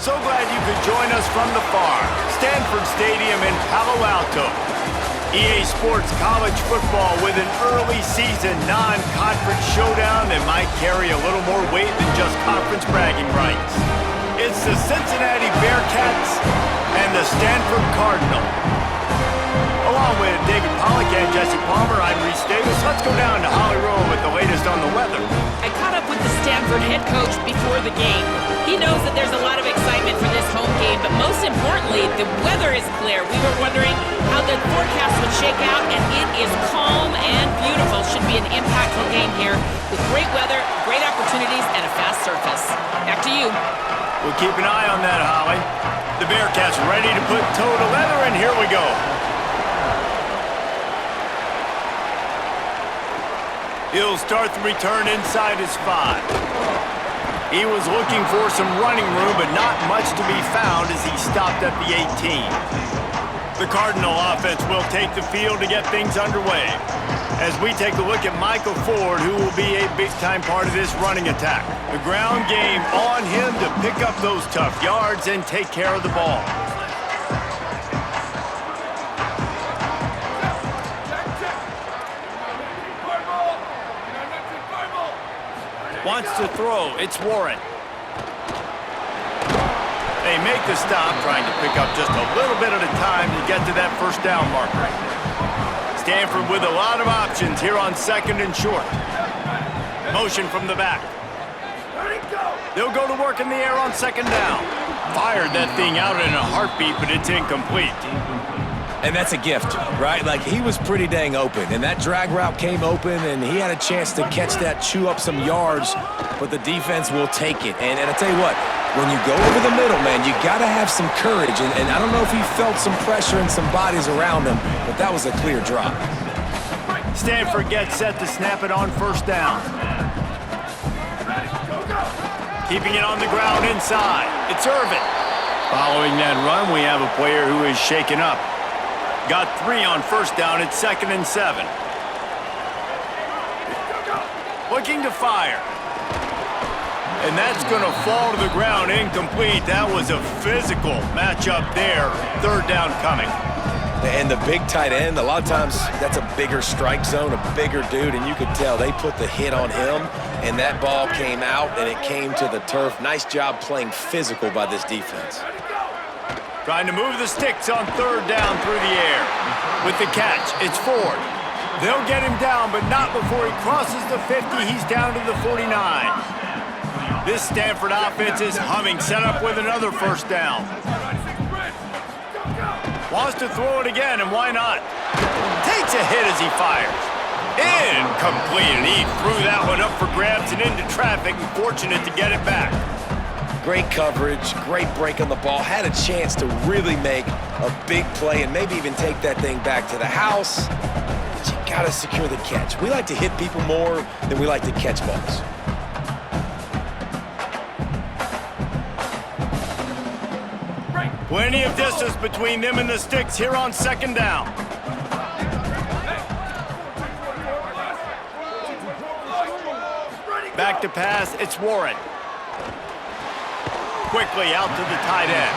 so glad you could join us from the farm, Stanford Stadium in Palo Alto. EA Sports College Football with an early season non-conference showdown that might carry a little more weight than just conference bragging rights. It's the Cincinnati Bearcats and the Stanford Cardinal. Along with David Pollack and Jesse Palmer, I'm Reese Davis. Let's go down to Holly Rowe with the latest on the weather. I caught up with the Stanford head coach before the game. He knows that there's a lot of excitement for this home game, but most importantly, the weather is clear. We were wondering how the forecast would shake out, and it is calm and beautiful. Should be an impactful game here with great weather, great opportunities, and a fast surface. Back to you. We'll keep an eye on that, Holly. The Bearcats ready to put toe to leather, and here we go. He'll start the return inside his 5. He was looking for some running room, but not much to be found as he stopped at the 18. The Cardinal offense will take the field to get things underway as we take a look at Michael Ford, who will be a big-time part of this running attack. The ground game on him to pick up those tough yards and take care of the ball. Wants to throw. It's Warren. They make the stop, trying to pick up just a little bit at a time to get to that first down marker. Stanford with a lot of options here on 2nd and short. Motion from the back. They'll go to work in the air on 2nd down. Fired that thing out in a heartbeat, but it's incomplete. And that's a gift, right? Like, he was pretty dang open, and that drag route came open, and he had a chance to catch that, chew up some yards, but the defense will take it. And I tell you what, when you go over the middle, man, you got to have some courage, and I don't know if he felt some pressure and some bodies around him, but that was a clear drop. Stanford gets set to snap it on 1st down. Keeping it on the ground inside. It's Irvin. Following that run, we have a player who is shaken up. Got 3 on 1st down. It's 2nd and 7. Looking to fire. And that's going to fall to the ground incomplete. That was a physical matchup there. 3rd down coming. And the big tight end, a lot of times that's a bigger strike zone, a bigger dude, and you could tell they put the hit on him, and that ball came out, and it came to the turf. Nice job playing physical by this defense. Trying to move the sticks on 3rd down through the air. With the catch, it's Ford. They'll get him down, but not before he crosses the 50. He's down to the 49. This Stanford offense is humming, set up with another 1st down. Wants to throw it again, and why not? Takes a hit as he fires. Incomplete, and he threw that one up for grabs and into traffic, and fortunate to get it back. Great coverage, great break on the ball. Had a chance to really make a big play and maybe even take that thing back to the house. But you gotta secure the catch. We like to hit people more than we like to catch balls. Plenty of distance between them and the sticks here on 2nd down. Back to pass, it's Warren. Quickly out to the tight end.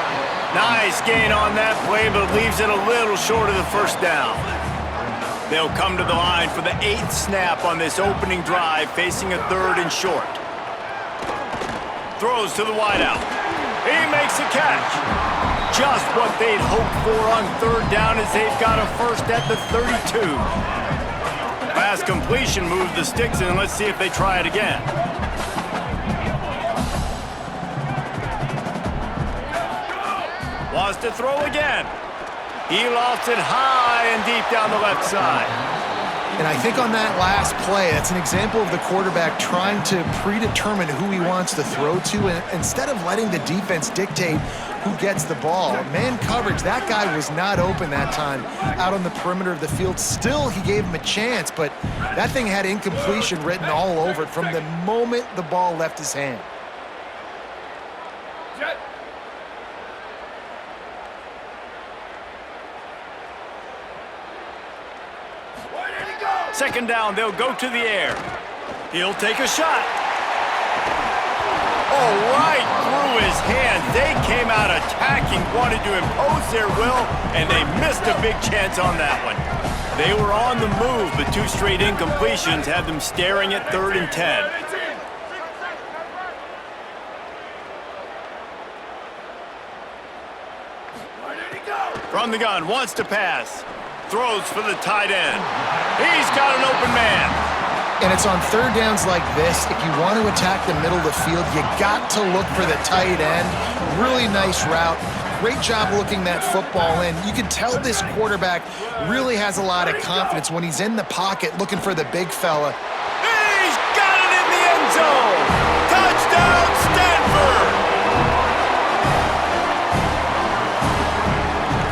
Nice gain on that play, but leaves it a little short of the 1st down. They'll come to the line for the 8th snap on this opening drive, facing a 3rd and short. Throws to the wideout. He makes a catch. Just what they'd hoped for on 3rd down as they've got a 1st at the 32. Pass completion moved the sticks in. Let's see if they try it again. Wants to throw again. He lost it high and deep down the left side. And I think on that last play, that's an example of the quarterback trying to predetermine who he wants to throw to, and instead of letting the defense dictate who gets the ball. Man coverage, that guy was not open that time out on the perimeter of the field. Still, he gave him a chance, but that thing had incompletion written all over it from the moment the ball left his hand. 2nd down, they'll go to the air. He'll take a shot. Oh, right through his hand. They came came out attacking, wanted to impose their will, and they missed a big chance on that one. They were on the move, but 2 straight incompletions had them staring at 3rd and 10. From the gun, wants to pass. Throws for the tight end. He's got an open man. And it's on 3rd downs like this. If you want to attack the middle of the field, you got to look for the tight end. Really nice route. Great job looking that football in. You can tell this quarterback really has a lot of confidence when he's in the pocket looking for the big fella. He's got it in the end zone. Touchdown, Stanford.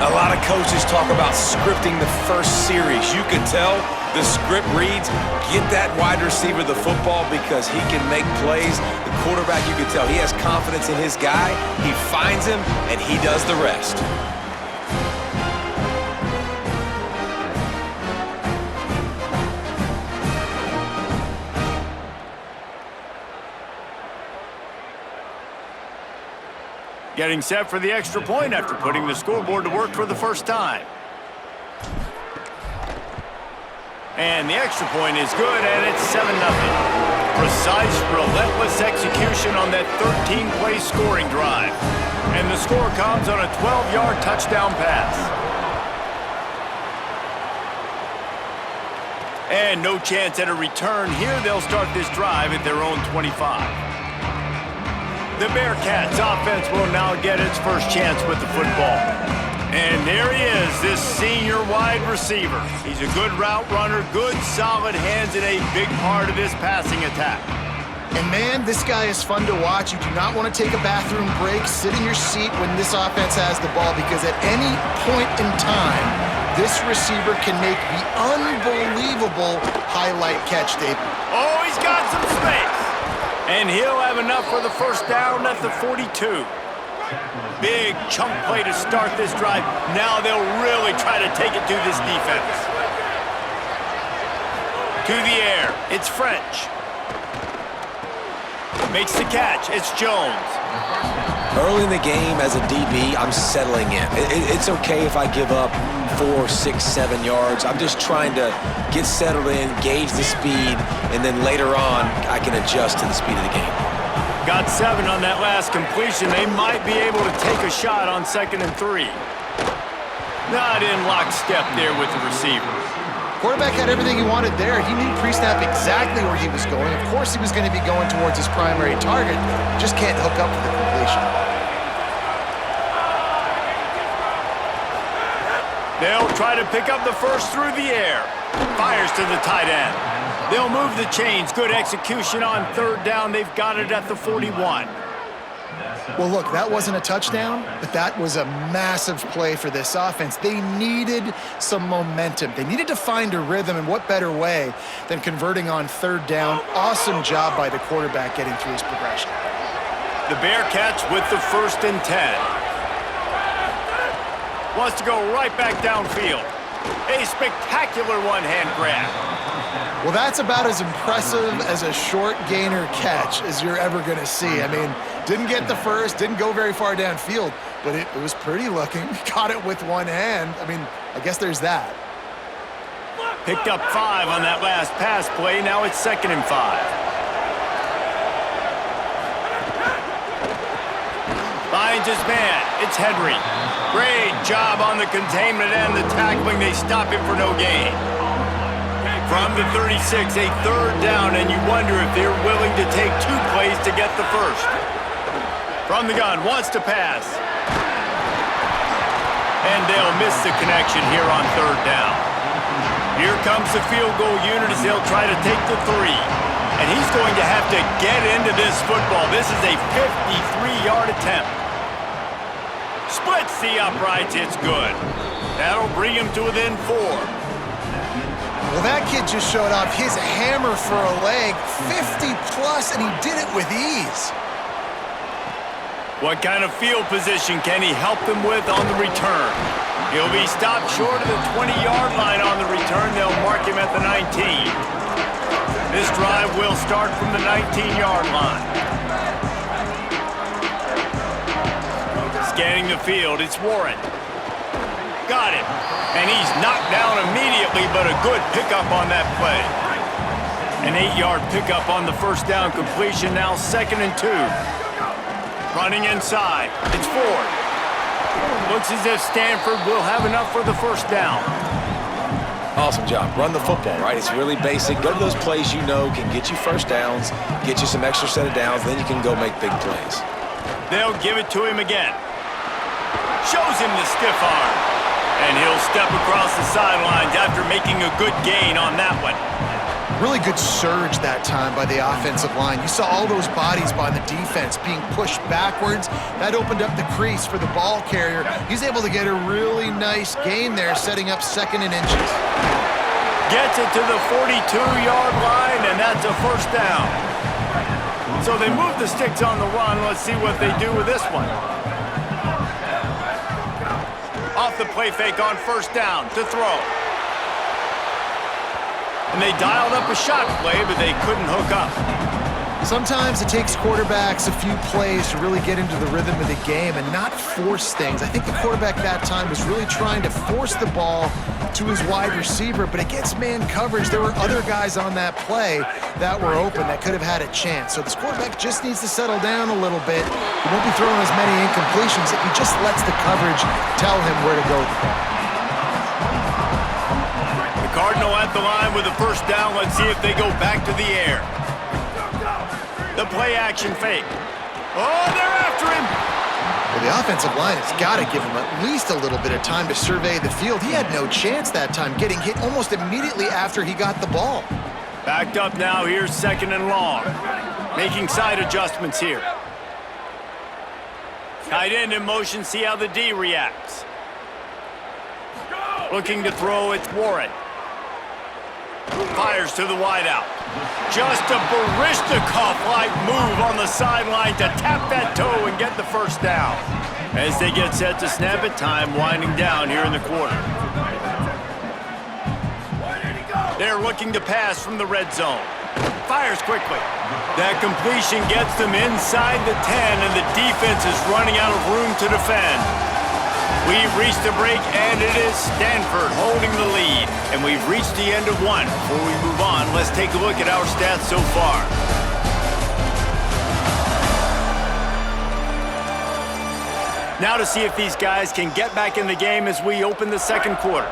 A lot of coaches talk about scripting the first series. You can tell the script reads, get that wide receiver the football because he can make plays. The quarterback, you can tell he has confidence in his guy. He finds him, and he does the rest. Getting set for the extra point after putting the scoreboard to work for the first time. And the extra point is good, and it's 7-0. Precise, relentless execution on that 13-play scoring drive. And the score comes on a 12-yard touchdown pass. And no chance at a return here. They'll start this drive at their own 25. The Bearcats offense will now get its first chance with the football. And there he is, this senior wide receiver. He's a good route runner, good solid hands, and a big part of this passing attack. And man, this guy is fun to watch. You do not want to take a bathroom break, sit in your seat when this offense has the ball, because at any point in time, this receiver can make the unbelievable highlight catch, Dave. Oh, he's got some space. And he'll have enough for the first down at the 42. Big chunk play to start this drive. Now they'll really try to take it to this defense. To the air, it's French. Makes the catch, it's Jones. Early in the game as a DB, I'm settling in. It's okay if I give up 4, 6, 7 yards. I'm just trying to get settled in, gauge the speed, and then later on, I can adjust to the speed of the game. Got 7 on that last completion. They might be able to take a shot on 2nd and 3. Not in lockstep there with the receiver. Quarterback had everything he wanted there. He knew pre-snap exactly where he was going. Of course he was going to be going towards his primary target. Just can't hook up for the completion. They'll try to pick up the first through the air. Fires to the tight end. They'll move the chains. Good execution on 3rd down. They've got it at the 41. Well, look, that wasn't a touchdown, but that was a massive play for this offense. They needed some momentum. They needed to find a rhythm, and what better way than converting on 3rd down. Awesome job by the quarterback getting through his progression. The Bearcats with the 1st and 10. Wants to go right back downfield. A spectacular one-hand grab. Well, that's about as impressive as a short gainer catch as you're ever going to see. I mean, didn't get the first, didn't go very far downfield, but it was pretty looking. Caught it with one hand. I mean, I guess there's that. Picked up 5 on that last pass play. Now it's 2nd and 5. Finds his man. It's Henry. Great job on the containment and the tackling. They stop him for no gain. From the 36, a 3rd down, and you wonder if they're willing to take 2 plays to get the first. From the gun, wants to pass. And they'll miss the connection here on 3rd down. Here comes the field goal unit as they'll try to take the 3. And he's going to have to get into this football. This is a 53-yard attempt. Splits the uprights, it's good. That'll bring him to within 4. Well, that kid just showed off his hammer for a leg, 50-plus, and he did it with ease. What kind of field position can he help them with on the return? He'll be stopped short of the 20-yard line on the return. They'll mark him at the 19. This drive will start from the 19-yard line. the field. It's Warren. Got it. And he's knocked down immediately, but a good pickup on that play. An 8-yard pickup on the first down completion, now 2nd and 2. Running inside. It's Ford. Looks as if Stanford will have enough for the first down. Awesome job. Run the football, right? It's really basic. Go to those plays you know can get you first downs, get you some extra set of downs, then you can go make big plays. They'll give it to him again. Shows him the stiff arm. And he'll step across the sidelines after making a good gain on that one. Really good surge that time by the offensive line. You saw all those bodies by the defense being pushed backwards. That opened up the crease for the ball carrier. He's able to get a really nice gain there, setting up 2nd and inches. Gets it to the 42-yard line, and that's a first down. So they move the sticks on the run. Let's see what they do with this one. Off the play fake on first down to throw. And they dialed up a shot play, but they couldn't hook up. Sometimes it takes quarterbacks a few plays to really get into the rhythm of the game and not force things. I think the quarterback that time was really trying to force the ball to his wide receiver, but against man coverage, there were other guys on that play that were open that could have had a chance. So this quarterback just needs to settle down a little bit. He won't be throwing as many incompletions if he just lets the coverage tell him where to go with the ball. Cardinal at the line with a first down. Let's see if they go back to the air. The play action fake. Oh, they're after him. Well, the offensive line has got to give him at least a little bit of time to survey the field. He had no chance that time, getting hit almost immediately after he got the ball. Backed up now. Here's 2nd and long. Making side adjustments here. Tight end in motion. See how the D reacts. Looking to throw. It's Warren. Fires to the wideout. Just a Barishnikov-like move on the sideline to tap that toe and get the first down. As they get set to snap it, time winding down here in the quarter. They're looking to pass from the red zone. Fires quickly. That completion gets them inside the 10, and the defense is running out of room to defend. We've reached the break, and it is Stanford holding the lead. And we've reached the end of one. Before we move on, let's take a look at our stats so far. Now to see if these guys can get back in the game as we open the second quarter.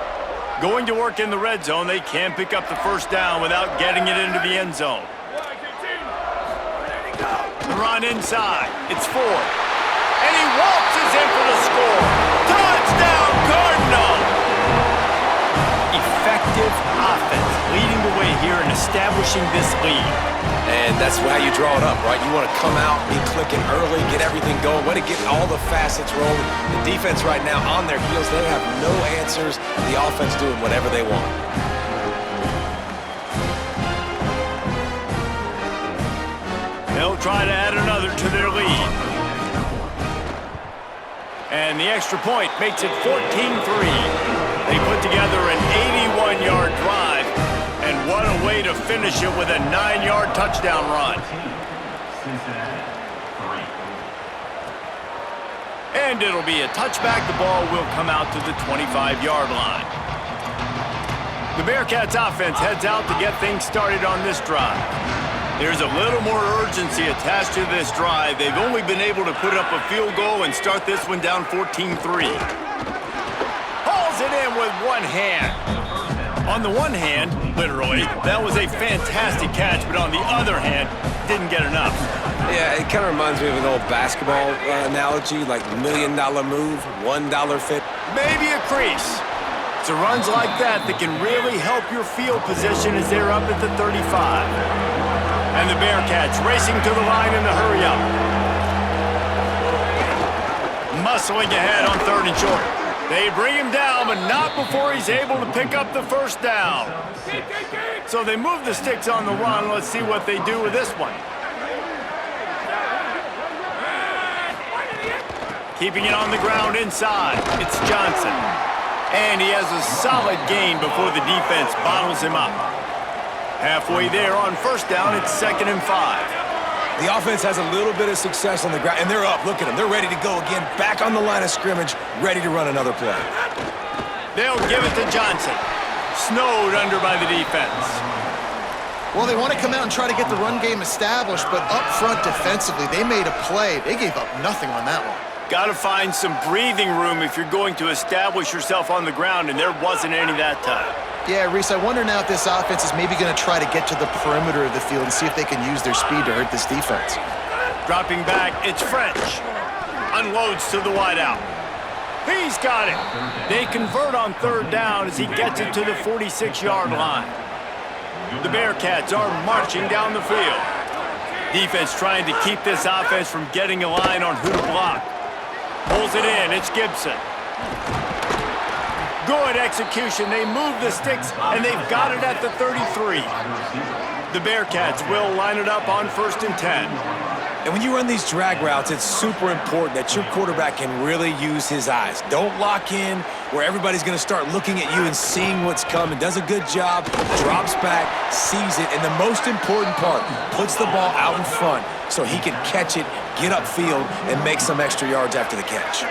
Going to work in the red zone, they can't pick up the first down without getting it into the end zone. The run inside. It's Ford. And he waltzes in for the score. Touchdown, Cardinal! Effective offense leading the way here and establishing this lead. And that's how you draw it up, right? You want to come out, be clicking early, get everything going, want to get all the facets rolling. The defense right now on their heels, they have no answers. The offense doing whatever they want. They'll try to add another to their lead. And the extra point makes it 14-3. They put together an 81-yard drive, and what a way to finish it with a 9-yard touchdown run. And it'll be a touchback. The ball will come out to the 25-yard line. The Bearcats offense heads out to get things started on this drive. There's a little more urgency attached to this drive. They've only been able to put up a field goal and start this one down 14-3. Hauls it in with one hand. On the one hand, literally, that was a fantastic catch, but on the other hand, didn't get enough. Yeah, it kind of reminds me of an old basketball analogy, like $1 million move, $1 fit. Maybe a crease. It's runs like that can really help your field position as they're up at the 35. And the Bearcats racing to the line in the hurry-up. Muscling ahead on 3rd and short. They bring him down, but not before he's able to pick up the first down. So they move the sticks on the run. Let's see what they do with this one. Keeping it on the ground inside. It's Johnson. And he has a solid gain before the defense bottles him up. Halfway there on first down, it's 2nd and 5. The offense has a little bit of success on the ground, and they're up. Look at them. They're ready to go again, back on the line of scrimmage, ready to run another play. They'll give it to Johnson. Snowed under by the defense. Well, they want to come out and try to get the run game established, but up front defensively, they made a play. They gave up nothing on that one. Got to find some breathing room if you're going to establish yourself on the ground, and there wasn't any that time. Yeah, Reese, I wonder now if this offense is maybe going to try to get to the perimeter of the field and see if they can use their speed to hurt this defense. Dropping back, it's French. Unloads to the wideout. He's got it. They convert on third down as he gets it to the 46-yard line. The Bearcats are marching down the field. Defense trying to keep this offense from getting a line on who to block. Pulls it in, it's Gibson. Good execution. They move the sticks, and they've got it at the 33. The Bearcats will line it up on 1st and 10. And when you run these drag routes, it's super important that your quarterback can really use his eyes. Don't lock in where everybody's going to start looking at you and seeing what's coming. Does a good job, drops back, sees it, and the most important part, puts the ball out in front so he can catch it, get upfield, and make some extra yards after the catch.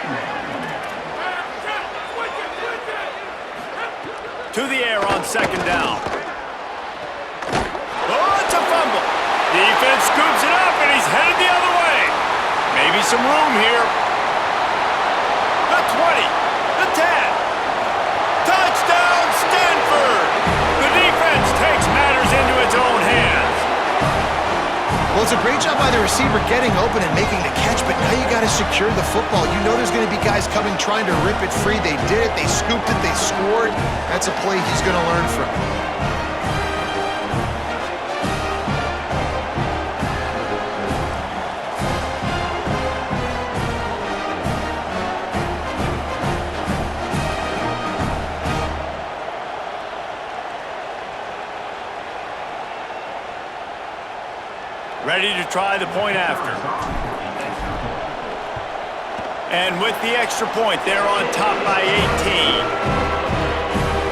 To the air on 2nd down. Oh, it's a fumble. Defense scoops it up, and he's headed the other way. Maybe some room here. The 20, the 10. Touchdown, Stanford. The defense takes matters into its own hands. Well, it's a great job by the receiver getting open and making the catch, but now you got to secure the football. You know there's going to be guys coming trying to rip it free. They did it. They scooped it. They scored. That's a play he's going to learn from. Ready to try the point after. And with the extra point, they're on top by 18.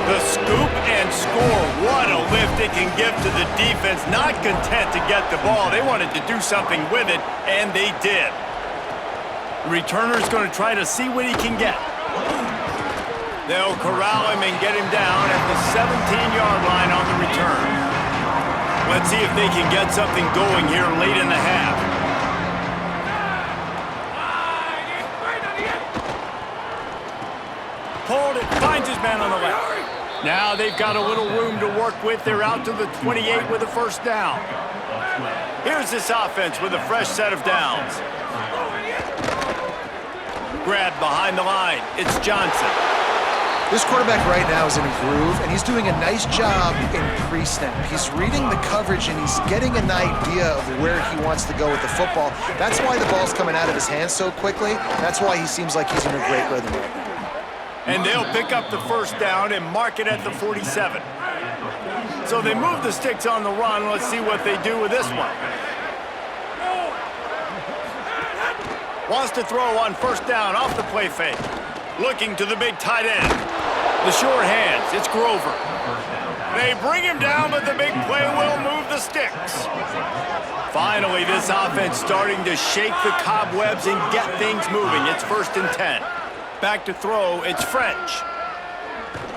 The scoop and score. What a lift it can give to the defense. Not content to get the ball. They wanted to do something with it, and they did. The returner's going to try to see what he can get. They'll corral him and get him down at the 17-yard line on the return. Let's see if they can get something going here late in the half. Pulled it, finds his man on the left. Now they've got a little room to work with. They're out to the 28 with a 1st down. Here's this offense with a fresh set of downs. Grab behind the line. It's Johnson. This quarterback right now is in a groove, and he's doing a nice job in pre-snap. He's reading the coverage, and he's getting an idea of where he wants to go with the football. That's why the ball's coming out of his hands so quickly. That's why he seems like he's in a great rhythm right now. And they'll pick up the 1st down and mark it at the 47. So they move the sticks on the run. Let's see what they do with this one. Wants to throw on 1st down off the play fake. Looking to the big tight end. The short hands, it's Grover. They bring him down, but the big play will move the sticks. Finally, this offense starting to shake the cobwebs and get things moving. It's 1st and 10. Back to throw, it's French.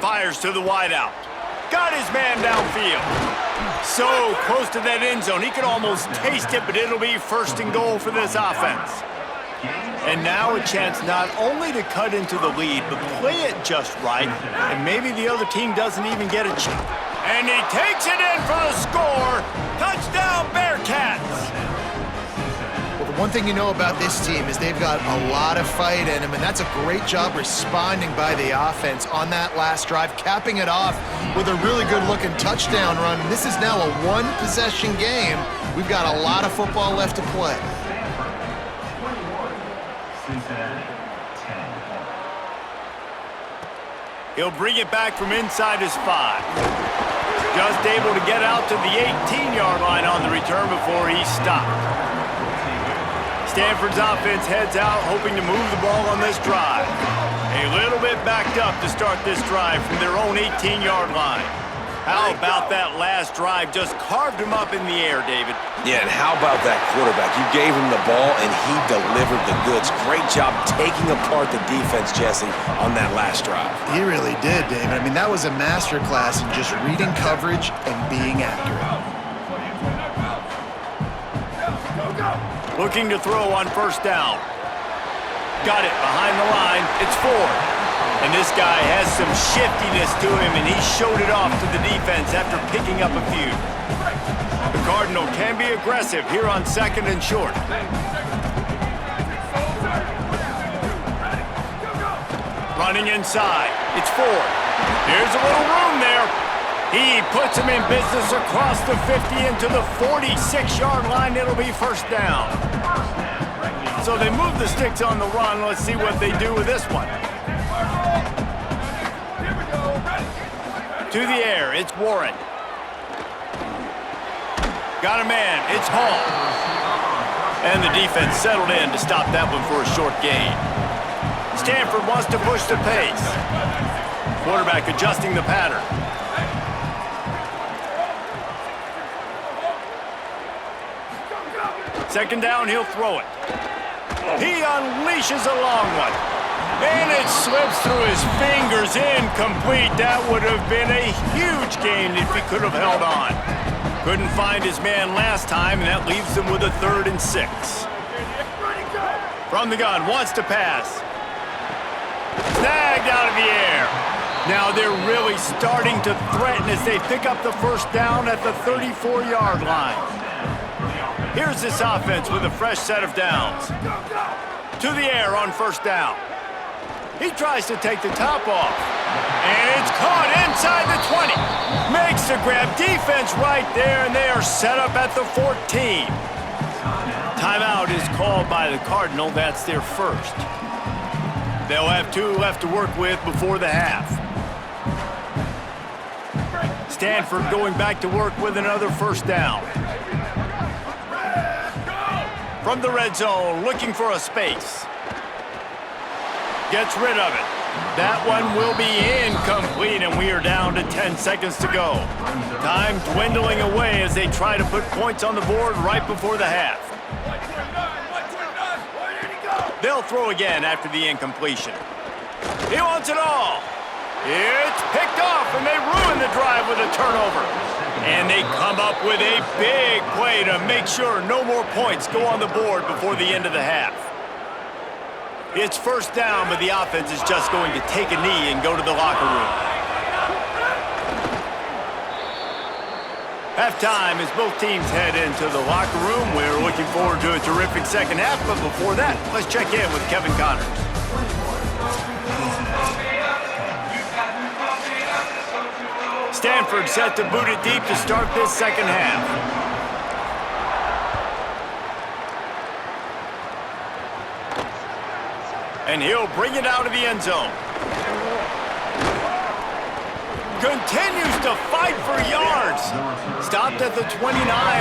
Fires to the wideout. Got his man downfield. So close to that end zone, he could almost taste it, but it'll be 1st and goal for this offense. And now a chance not only to cut into the lead, but play it just right, and maybe the other team doesn't even get a chance. And he takes it in for the score. Touchdown, Bearcats! Well, the one thing you know about this team is they've got a lot of fight in them, and that's a great job responding by the offense on that last drive, capping it off with a really good-looking touchdown run. This is now a one-possession game. We've got a lot of football left to play. He'll bring it back from inside his 5. Just able to get out to the 18-yard line on the return before he's stopped. Stanford's offense heads out, hoping to move the ball on this drive. A little bit backed up to start this drive from their own 18-yard line. How about that last drive? Just carved him up in the air, David. Yeah, and how about that quarterback? You gave him the ball, and he delivered the goods. Great job taking apart the defense, Jesse, on that last drive. He really did, David. I mean, that was a masterclass in just reading coverage and being accurate. Looking to throw on first down. Got it behind the line. It's Ford. And this guy has some shiftiness to him, and he showed it off to the defense after picking up a few. The Cardinal can be aggressive here on second and short. Running inside. It's Ford. Here's a little room there. He puts him in business across the 50 into the 46-yard line. It'll be first down. So they move the sticks on the run. Let's see what they do with this one. To the air, it's Warren. Got a man, it's Hall. And the defense settled in to stop that one for a short gain. Stanford wants to push the pace. Quarterback adjusting the pattern. Second down, he'll throw it. He unleashes a long one. And it slips through his fingers, incomplete. That would have been a huge gain if he could have held on. Couldn't find his man last time, and that leaves him with a 3rd and 6. From the gun, wants to pass. Snagged out of the air. Now they're really starting to threaten as they pick up the first down at the 34-yard line. Here's this offense with a fresh set of downs. To the air on first down. He tries to take the top off. And it's caught inside the 20. Makes the grab. Defense right there, and they are set up at the 14. Timeout is called by the Cardinal. That's their first. They'll have 2 left to work with before the half. Stanford going back to work with another first down. From the red zone, looking for a space. Gets rid of it. That one will be incomplete, and we are down to 10 seconds to go. Time dwindling away as they try to put points on the board right before the half. They'll throw again after the incompletion. He wants it all. It's picked off, and they ruin the drive with a turnover. And they come up with a big play to make sure no more points go on the board before the end of the half. It's first down, but the offense is just going to take a knee and go to the locker room. Halftime as both teams head into the locker room. We're looking forward to a terrific second half, but before that, let's check in with Kevin Connors. Stanford set to boot it deep to start this second half. And he'll bring it out of the end zone. Continues to fight for yards. Stopped at the 29,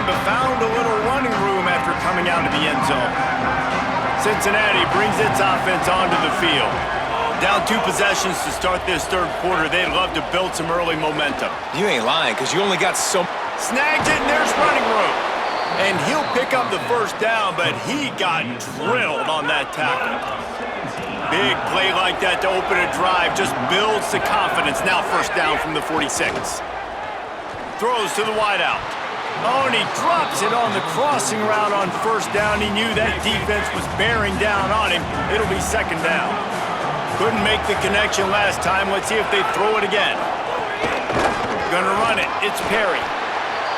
but found a little running room after coming out of the end zone. Cincinnati brings its offense onto the field. Down 2 possessions to start this third quarter. They'd love to build some early momentum. You ain't lying, because you only got so... Snagged it, and there's running room. And he'll pick up the first down, but he got drilled on that tackle. Big play like that to open a drive just builds the confidence. Now first down from the 46. Throws to the wideout. Oh, and he drops it on the crossing route on first down. He knew that defense was bearing down on him. It'll be second down. Couldn't make the connection last time. Let's see if they throw it again. Gonna run it. It's Perry.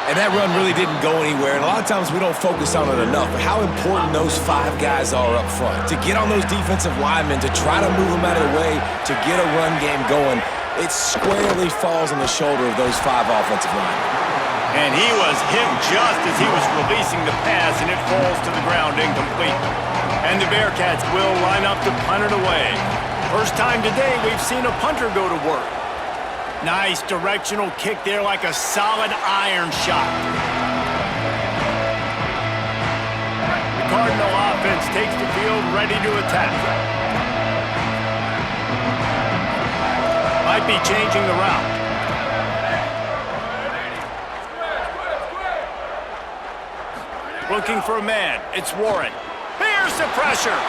And that run really didn't go anywhere, and a lot of times we don't focus on it enough, but how important those 5 guys are up front. To get on those defensive linemen, to try to move them out of the way, to get a run game going, it squarely falls on the shoulder of those 5 offensive linemen. And he was hit just as he was releasing the pass, and it falls to the ground incomplete. And the Bearcats will line up to punt it away. First time today we've seen a punter go to work. Nice directional kick there like a solid iron shot. The Cardinal offense takes the field ready to attack. Might be changing the route. Looking for a man. It's Warren. Here's the pressure.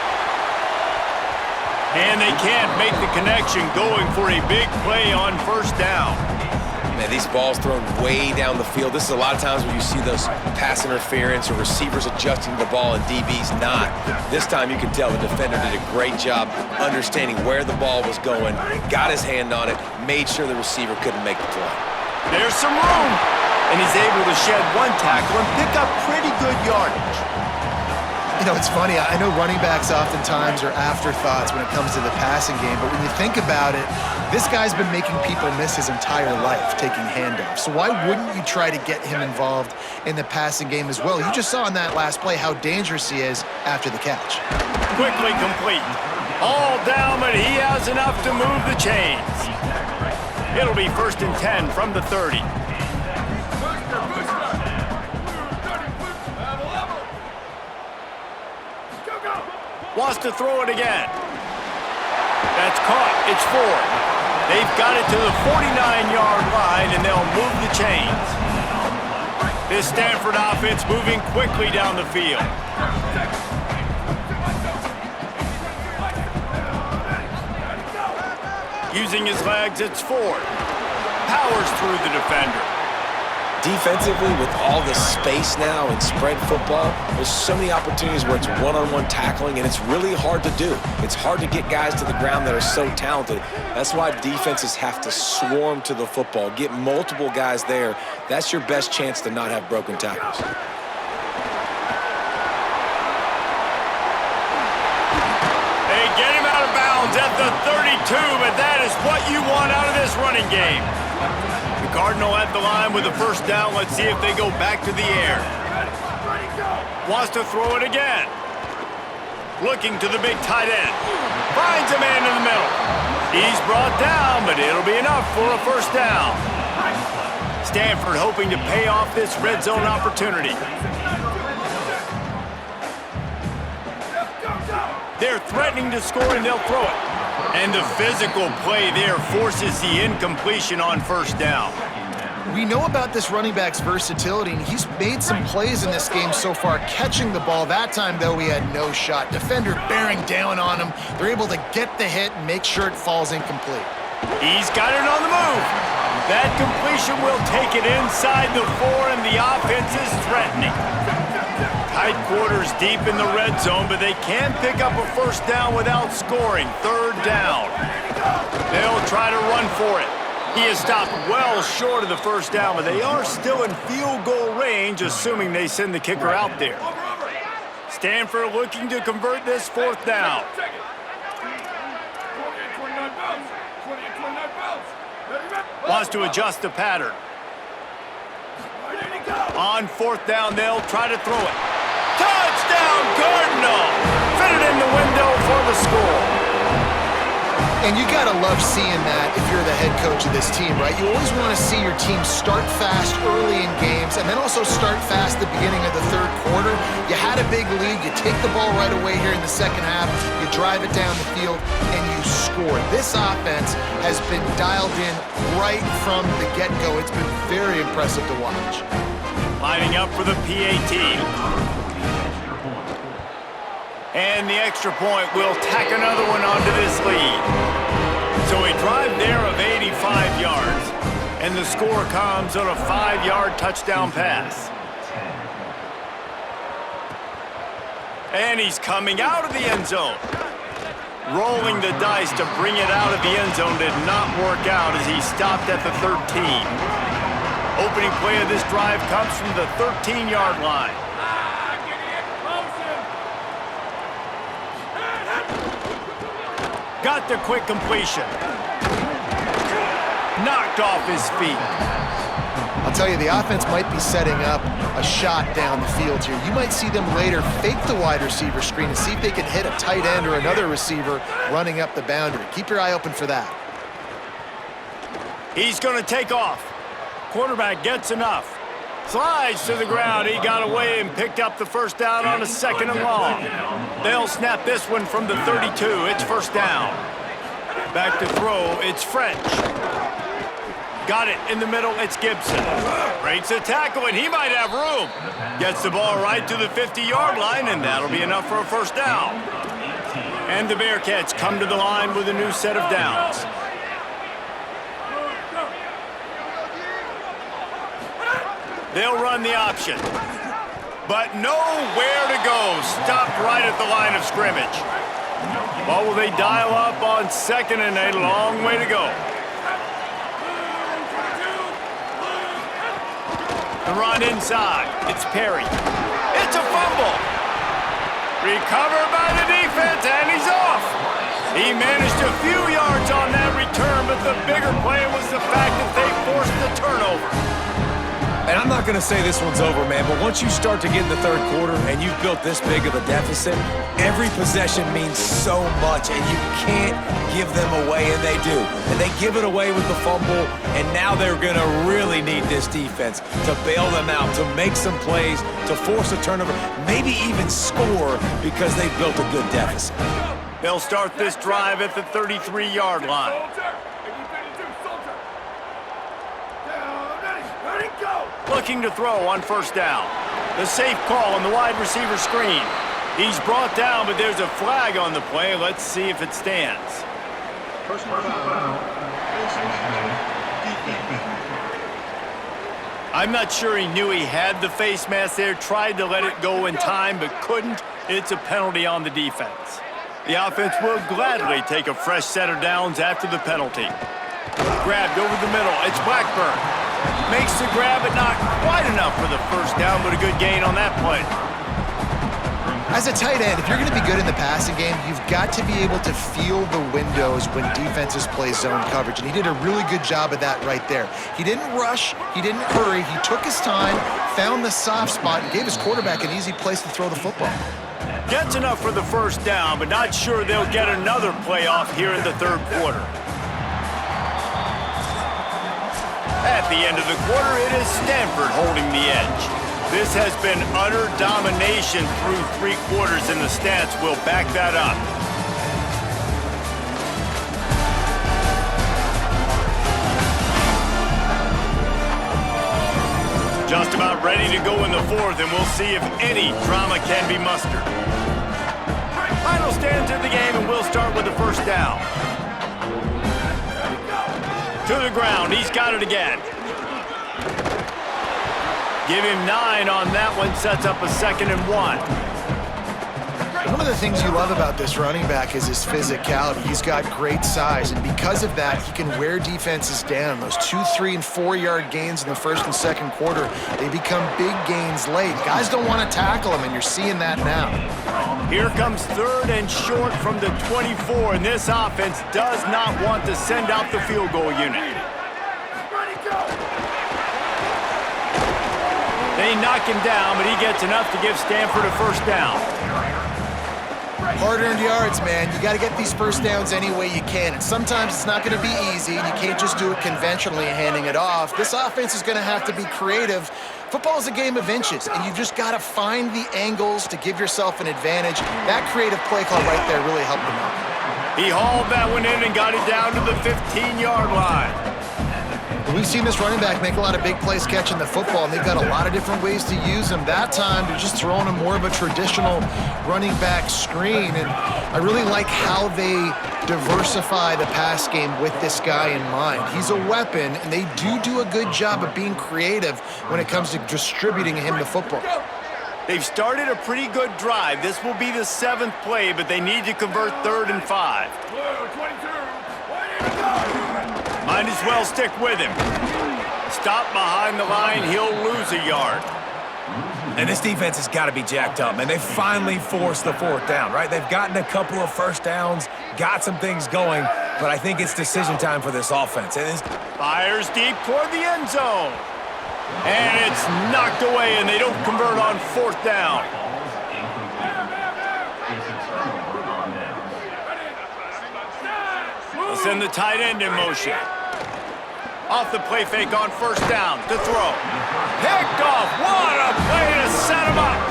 And they can't make the connection, going for a big play on first down. Man, these balls thrown way down the field. This is a lot of times when you see those pass interference or receivers adjusting the ball and DBs not. This time you can tell the defender did a great job understanding where the ball was going, got his hand on it, made sure the receiver couldn't make the play. There's some room, and he's able to shed one tackle and pick up pretty good yardage. You know, it's funny. I know running backs oftentimes are afterthoughts when it comes to the passing game, but when you think about it, this guy's been making people miss his entire life taking handoffs. So why wouldn't you try to get him involved in the passing game as well? You just saw in that last play how dangerous he is after the catch. Quickly complete. All down, but he has enough to move the chains. It'll be 1st and 10 from the 30. Wants to throw it again. That's caught. It's 4. They've got it to the 49-yard line, and they'll move the chains. This Stanford offense moving quickly down the field. Using his legs, it's Ford. Powers through the defender. Defensively, with all the space now and spread football, there's so many opportunities where it's one-on-one tackling, and it's really hard to do. It's hard to get guys to the ground that are so talented. That's why defenses have to swarm to the football, get multiple guys there. That's your best chance to not have broken tackles. They get him out of bounds at the 32, but that is what you want out of this running game. The Cardinal at the line with the first down. Let's see if they go back to the air. Wants to throw it again. Looking to the big tight end. Finds a man in the middle. He's brought down, but it'll be enough for a first down. Stanford hoping to pay off this red zone opportunity. They're threatening to score, and they'll throw it. And the physical play there forces the incompletion on first down. We know about this running back's versatility, and he's made some plays in this game so far, catching the ball. That time, though, he had no shot. Defender bearing down on him. They're able to get the hit and make sure it falls incomplete. He's got it on the move. That completion will take it inside the 4, and the offense is threatening. Tight quarters deep in the red zone, but they can pick up a first down without scoring. 3rd down. They'll try to run for it. He is stopped well short of the first down, but they are still in field goal range, assuming they send the kicker out there. Stanford looking to convert this 4th down. Wants to adjust the pattern. On 4th down, they'll try to throw it. Touchdown, Cardinal! Fit it in the window for the score. And you gotta love seeing that if you're the head coach of this team, right? You always want to see your team start fast early in games and then also start fast at the beginning of the 3rd quarter. You had a big lead, you take the ball right away here in the 2nd half, you drive it down the field, and you score. This offense has been dialed in right from the get-go. It's been very impressive to watch. Lining up for the PAT. And the extra point will tack another one onto this lead. So a drive there of 85 yards. And the score comes on a 5-yard touchdown pass. And he's coming out of the end zone. Rolling the dice to bring it out of the end zone did not work out as he stopped at the 13. Opening play of this drive comes from the 13-yard line. Got the quick completion. Knocked off his feet. I'll tell you, the offense might be setting up a shot down the field here. You might see them later fake the wide receiver screen and see if they can hit a tight end or another receiver running up the boundary. Keep your eye open for that. He's going to take off. Quarterback gets enough. Slides to the ground. He got away and picked up the first down on a 2nd and long. They'll snap this one from the 32. It's first down. Back to throw. It's French. got it in the middle. It's Gibson. Breaks a tackle, and he might have room. Gets the ball right to the 50-yard line, and that'll be enough for a first down. And the Bearcats come to the line with a new set of downs. They'll run the option. But nowhere to go. Stopped right at the line of scrimmage. Well, will they dial up on 2nd and 8? A long way to go. The run inside. It's Perry. It's a fumble. Recovered by the defense, and he's off. He managed a few yards on that return, but the bigger play was the fact that they forced the turnover. And I'm not going to say this one's over, man, but once you start to get in the third quarter and you've built this big of a deficit, every possession means so much, and you can't give them away, and they do. And they give it away with the fumble, and now they're going to really need this defense to bail them out, to make some plays, to force a turnover, maybe even score because they've built a good deficit. They'll start this drive at the 33-yard line. Looking to throw on first down. The safe call on the wide receiver screen. He's brought down, but there's a flag on the play. Let's see if it stands. I'm not sure he knew he had the face mask there, tried to let it go in time, but couldn't. It's a penalty on the defense. The offense will gladly take a fresh set of downs after the penalty. Grabbed over the middle. It's Blackburn. Makes the grab, but not quite enough for the first down, but a good gain on that play. As a tight end, if you're going to be good in the passing game, you've got to be able to feel the windows when defenses play zone coverage, and he did a really good job of that right there. He didn't rush, he didn't hurry, he took his time, found the soft spot, and gave his quarterback an easy place to throw the football. Gets enough for the first down, but not sure they'll get another playoff here in the third quarter. At the end of the quarter, it is Stanford holding the edge. This has been utter domination through 3 quarters, and the stats will back that up. Just about ready to go in the fourth, and we'll see if any drama can be mustered. Final stands in the game, and we'll start with the first down. To the ground, he's got it again. Give him 9 on that one, sets up a 2nd and 1. One of the things you love about this running back is his physicality. He's got great size, and because of that, he can wear defenses down. Those 2, 3, and 4-yard gains in the first and second quarter, they become big gains late. Guys don't want to tackle him, and you're seeing that now. Here comes 3rd and short from the 24, and this offense does not want to send out the field goal unit. They knock him down, but he gets enough to give Stanford a first down. Hard-earned yards, man. You got to get these first downs any way you can. And sometimes it's not going to be easy, and you can't just do it conventionally handing it off. This offense is going to have to be creative. Football is a game of inches, and you've just got to find the angles to give yourself an advantage. That creative play call right there really helped them out. He hauled that one in and got it down to the 15-yard line. We've seen this running back make a lot of big plays catching the football, and they've got a lot of different ways to use him. That time, they're just throwing him more of a traditional running back screen, and I really like how they diversify the pass game with this guy in mind. He's a weapon, and they do a good job of being creative when it comes to distributing him the football. They've started a pretty good drive. This will be the 7th play, but they need to convert 3rd and 5. Might as well stick with him. Stop behind the line, he'll lose a yard. And this defense has got to be jacked up, and they finally forced the 4th down, right? They've gotten a couple of first downs, got some things going, but I think it's decision time for this offense. Fires deep toward the end zone. And it's knocked away, and they don't convert on 4th down. They'll send the tight end in motion. Off the play fake on first down to throw. Picked off. What a play to set him up.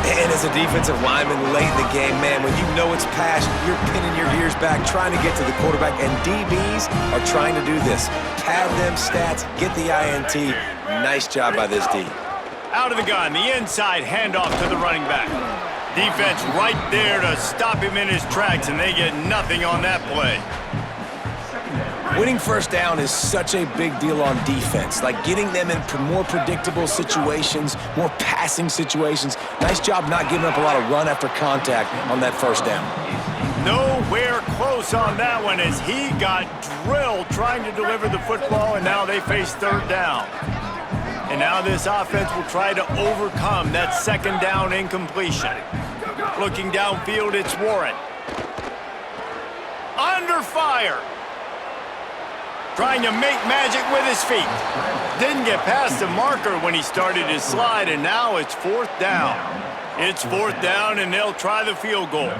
And as a defensive lineman late in the game, man, when you know it's passion, you're pinning your ears back, trying to get to the quarterback, and DBs are trying to do this. Pad them stats, get the INT. Nice job by this D. Out of the gun, the inside handoff to the running back. Defense right there to stop him in his tracks, and they get nothing on that play. Winning first down is such a big deal on defense, like getting them in more predictable situations, more passing situations. Nice job not giving up a lot of run after contact on that first down. Nowhere close on that one as he got drilled trying to deliver the football, and now they face third down. And now this offense will try to overcome that second down incompletion. Looking downfield, it's Warren. Under fire. Trying to make magic with his feet. Didn't get past the marker when he started his slide, and now it's fourth down. It's fourth down, and they'll try the field goal.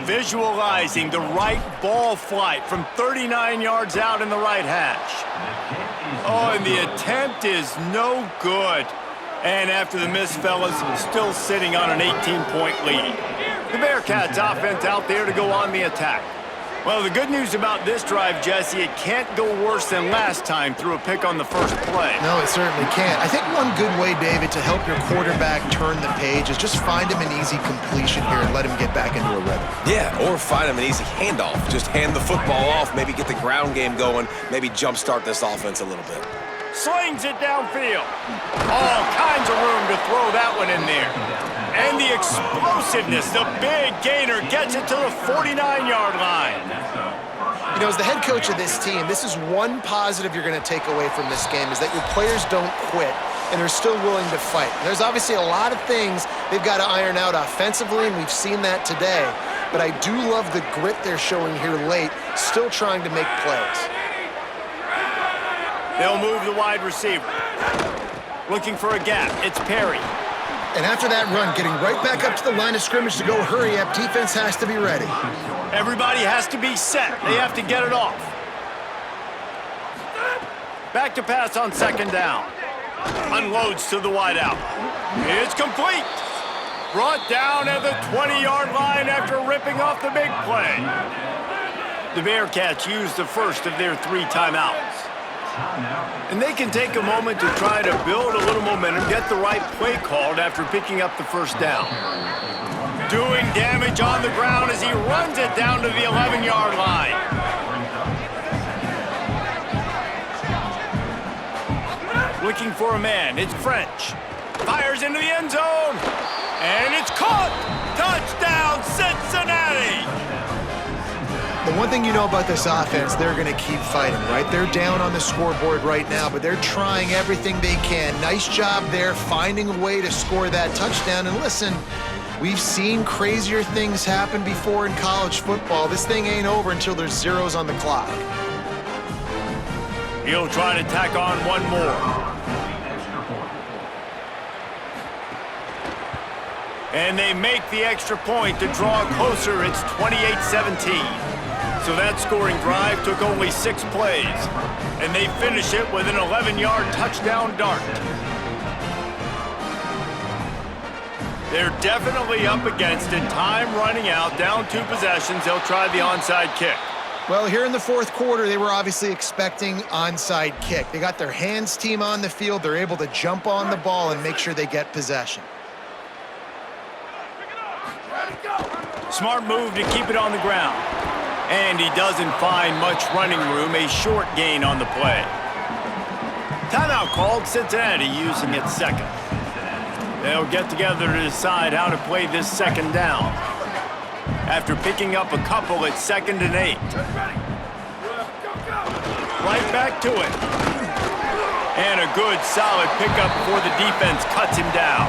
Visualizing the right ball flight from 39 yards out in the right hash. Oh, and the attempt is no good. And after the miss, fellas, still sitting on an 18-point lead. The Bearcats offense out there to go on the attack. Well, the good news about this drive, Jesse, it can't go worse than last time through a pick on the first play. No, it certainly can't. I think one good way, David, to help your quarterback turn the page is just find him an easy completion here and let him get back into a rhythm. Yeah, or find him an easy handoff. Just hand the football off, maybe get the ground game going, maybe jumpstart this offense a little bit. Slings it downfield. All kinds of room to throw that one in there. And the explosiveness, the big gainer gets it to the 49-yard line. You know, as the head coach of this team, this is one positive you're going to take away from this game, is that your players don't quit and are still willing to fight. There's obviously a lot of things they've got to iron out offensively, and we've seen that today. But I do love the grit they're showing here late, still trying to make plays. They'll move the wide receiver. Looking for a gap. It's Perry. And after that run, getting right back up to the line of scrimmage to go hurry up, defense has to be ready. Everybody has to be set. They have to get it off. Back to pass on second down. Unloads to the wideout. It's complete. Brought down at the 20-yard line after ripping off the big play. The Bearcats use the first of their 3 timeouts. And they can take a moment to try to build a little momentum, get the right play called after picking up the first down. Doing damage on the ground as he runs it down to the 11-yard line. Looking for a man, it's French. Fires into the end zone, and it's caught! Touchdown, Cincinnati! The one thing you know about this offense, they're going to keep fighting, right? They're down on the scoreboard right now, but they're trying everything they can. Nice job there, finding a way to score that touchdown. And listen, we've seen crazier things happen before in college football. This thing ain't over until there's zeros on the clock. He'll try to tack on one more. And they make the extra point to draw closer. It's 28-17. So that scoring drive took only 6 plays, and they finish it with an 11-yard touchdown dart. They're definitely up against it. Time running out, down 2 possessions. They'll try the onside kick. Well, here in the fourth quarter, they were obviously expecting onside kick. They got their hands team on the field. They're able to jump on the ball and make sure they get possession. Smart move to keep it on the ground. And he doesn't find much running room, a short gain on the play. Timeout called, Cincinnati using its second. They'll get together to decide how to play this second down. After picking up a couple, it's 2nd and 8. Right back to it. And a good, solid pickup before the defense cuts him down.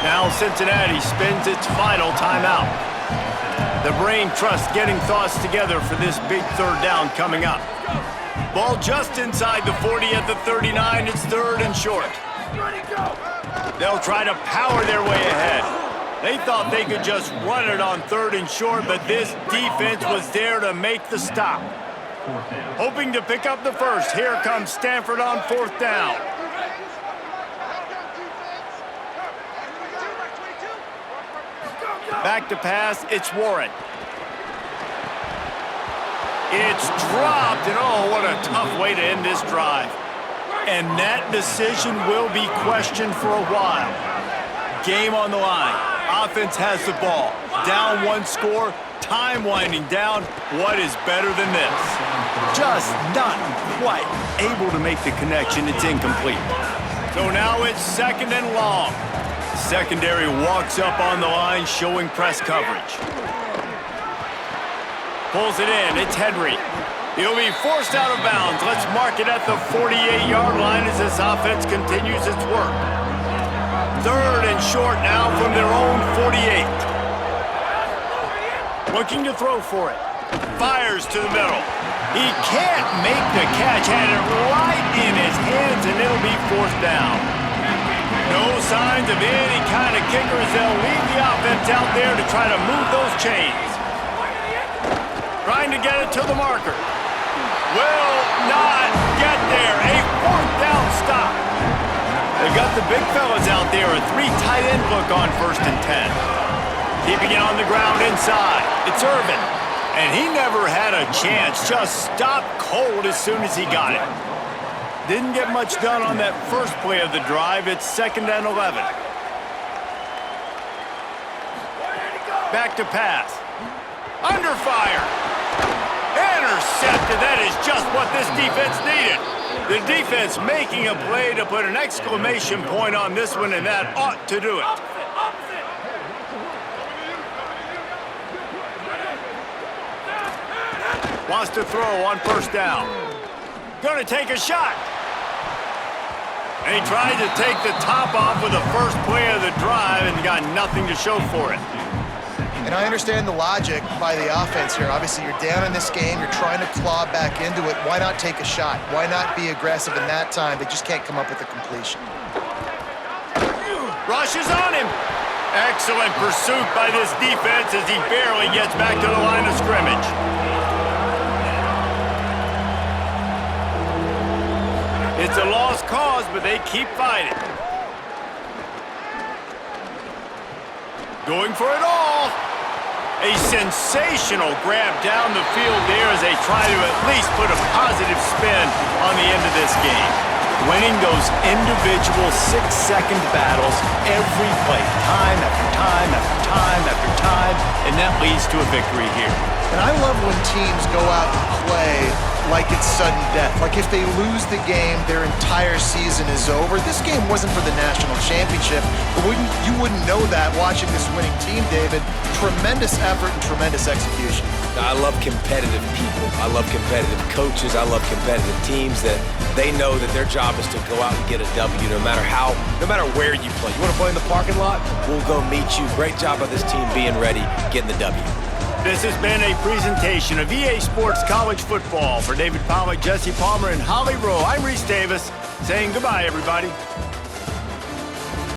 Now Cincinnati spins its final timeout. The brain trust getting thoughts together for this big third down coming up. Ball just inside the 40 at the 39. It's 3rd and short. They'll try to power their way ahead. They thought they could just run it on 3rd and short, but this defense was there to make the stop. Hoping to pick up the first. Here comes Stanford on 4th down. Back to pass, it's Warren. It's dropped, and oh, what a tough way to end this drive. And that decision will be questioned for a while. Game on the line. Offense has the ball. Down one score, time winding down. What is better than this? Just not quite able to make the connection. It's incomplete. So now it's 2nd and long. Secondary walks up on the line, showing press coverage. Pulls it in. It's Henry. He'll be forced out of bounds. Let's mark it at the 48-yard line as this offense continues its work. 3rd and short now from their own 48. Looking to throw for it. Fires to the middle. He can't make the catch. Had it right in his hands, and it'll be 4th down. No signs of any kind of kickers. They'll leave the offense out there to try to move those chains. Trying to get it to the marker. Will not get there. A 4th down stop. They've got the big fellas out there. A 3 tight end look on 1st and 10. Keeping it on the ground inside. It's Irvin. And he never had a chance. Just stopped cold as soon as he got it. Didn't get much done on that first play of the drive. It's 2nd and 11. Back to pass. Under fire. Intercepted. That is just what this defense needed. The defense making a play to put an exclamation point on this one, and that ought to do it. Wants to throw on 1st down. Gonna take a shot. And he tried to take the top off with the first play of the drive and got nothing to show for it. And I understand the logic by the offense here. Obviously, you're down in this game. You're trying to claw back into it. Why not take a shot? Why not be aggressive in that time? They just can't come up with a completion. Rushes on him. Excellent pursuit by this defense as he barely gets back to the line of scrimmage. It's a lost cause, but they keep fighting. Going for it all. A sensational grab down the field there as they try to at least put a positive spin on the end of this game. Winning those individual 6-second battles every play, time after time after time after time, and that leads to a victory here. And I love when teams go out and play like it's sudden death. Like if they lose the game, their entire season is over. This game wasn't for the national championship, but you wouldn't know that watching this winning team, David. Tremendous effort and tremendous execution. I love competitive people. I love competitive coaches. I love competitive teams that they know that their job is to go out and get a W no matter where you play. You want to play in the parking lot? We'll go meet you. Great job by this team being ready, getting the W. This has been a presentation of EA Sports College Football. For David Pollack, Jesse Palmer, and Holly Rowe, I'm Reese Davis saying goodbye, everybody.